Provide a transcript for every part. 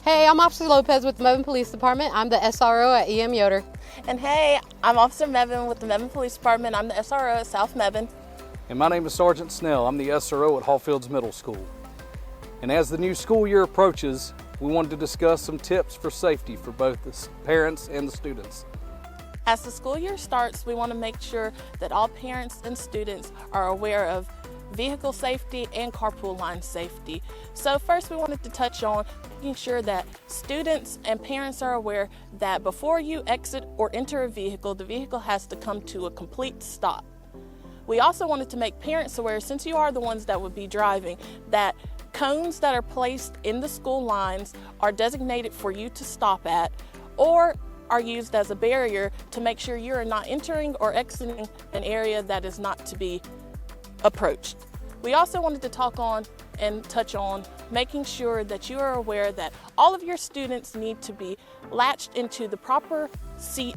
Hey, I'm Officer Lopez with the Mebane Police Department. I'm the SRO at EM Yoder. And hey, I'm Officer Mebane with the Mebane Police Department. I'm the SRO at South Mebane. And my name is Sergeant Snell. I'm the SRO at Hallfields Middle School. And as the new school year approaches, we wanted to discuss some tips for safety for both the parents and the students. As the school year starts, we want to make sure that all parents and students are aware of vehicle safety and carpool line safety. So first we wanted to touch on making sure that students and parents are aware that before you exit or enter a vehicle, the vehicle has to come to a complete stop. We also wanted to make parents aware, since you are the ones that would be driving, that cones that are placed in the school lines are designated for you to stop at or are used as a barrier to make sure you are not entering or exiting an area that is not to be approached. We also wanted to talk on and touch on making sure that you are aware that all of your students need to be latched into the proper seat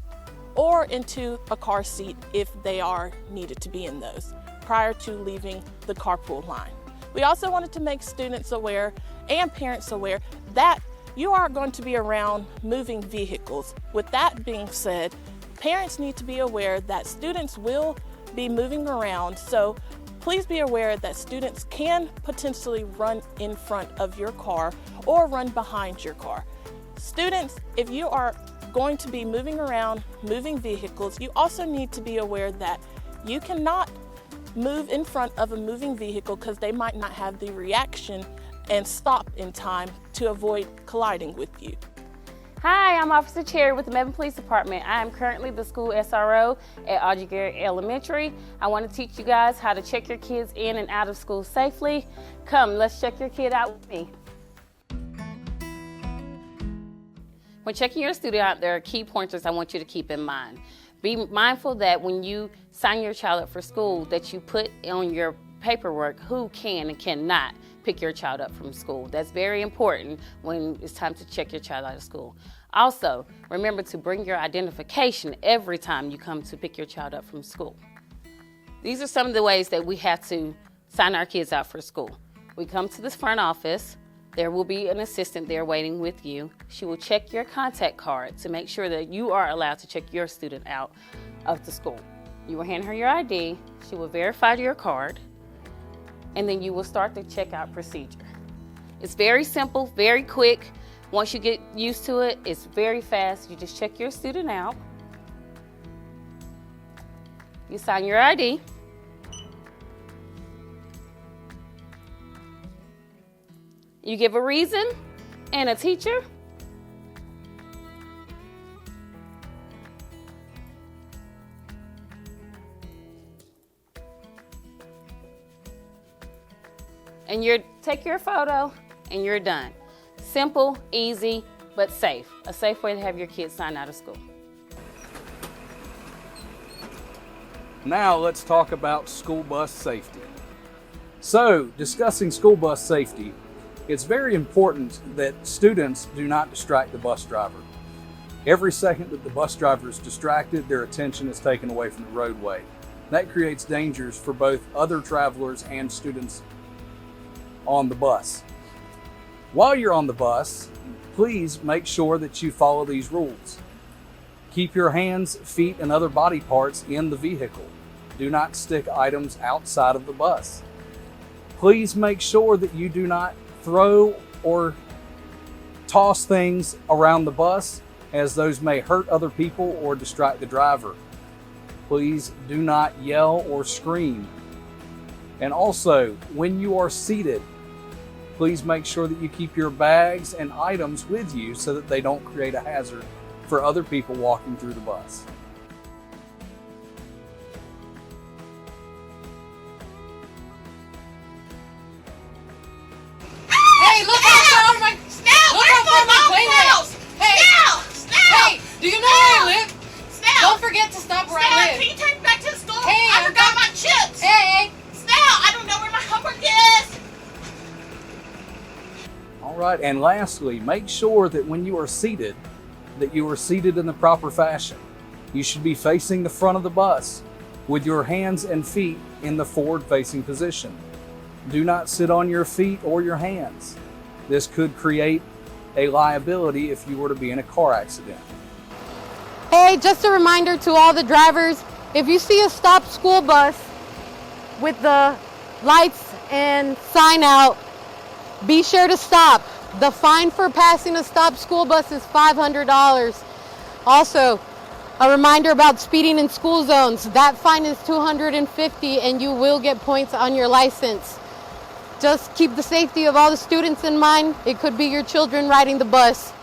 or into a car seat if they are needed to be in those prior to leaving the carpool line. We also wanted to make students aware and parents aware that you are going to be around moving vehicles. With that being said, parents need to be aware that students will be moving around, so please be aware that students can potentially run in front of your car or run behind your car. Students, if you are going to be moving around, moving vehicles, you also need to be aware that you cannot move in front of a moving vehicle because they might not have the reaction and stop in time to avoid colliding with you. Hi, I'm Officer Cherry with the Mebane Police Department. I am currently the school SRO at 𝒂𝒄𝒉𝒐𝒍 Elementary. I want to teach you guys how to check your kids in and out of school safely. Come, let's check your kid out with me. When checking your student out, there are key pointers I want you to keep in mind. Be mindful that when you sign your child up for school, that you put on your paperwork who can and cannot pick your child up from school. That's very important when it's time to check your child out of school. Also, remember to bring your identification every time you come to pick your child up from school. These are some of the ways that we have to sign our kids out for school. We come to this front office. There will be an assistant there waiting with you. She will check your contact card to make sure that you are allowed to check your student out of the school. You will hand her your ID. She will verify your card, and then you will start the checkout procedure. It's very simple, very quick. Once you get used to it, it's very fast. You just check your student out. You sign your ID. You give a reason and a teacher. And you take your photo and you're done. Simple, easy, but safe. A safe way to have your kids sign out of school. Now let's talk about school bus safety. So, discussing school bus safety, it's very important that students do not distract the bus driver. Every second that the bus driver is distracted, their attention is taken away from the roadway. That creates dangers for both other travelers and students on the bus. While you're on the bus, please make sure that you follow these rules. Keep your hands, feet, and other body parts in the vehicle. Do not stick items outside of the bus. Please make sure that you do not throw or toss things around the bus, as those may hurt other people or distract the driver. Please do not yell or scream. And also, when you are seated, please make sure that you keep your bags and items with you so that they don't create a hazard for other people walking through the bus. Hey, look how far my plane is. Hey, do you know where I live? Don't forget to stop where I live. Can you take me back to the school? Hey, I forgot my chips. Hey. Snell, I don't know where my homework is. All right, and lastly, make sure that when you are seated, that you are seated in the proper fashion. You should be facing the front of the bus with your hands and feet in the forward-facing position. Do not sit on your feet or your hands. This could create a liability if you were to be in a car accident. Hey, just a reminder to all the drivers, if you see a stopped school bus with the lights and sign out, be sure to stop. The fine for passing a stopped school bus is $500. Also, a reminder about speeding in school zones. That fine is $250 and you will get points on your license. Just keep the safety of all the students in mind. It could be your children riding the bus.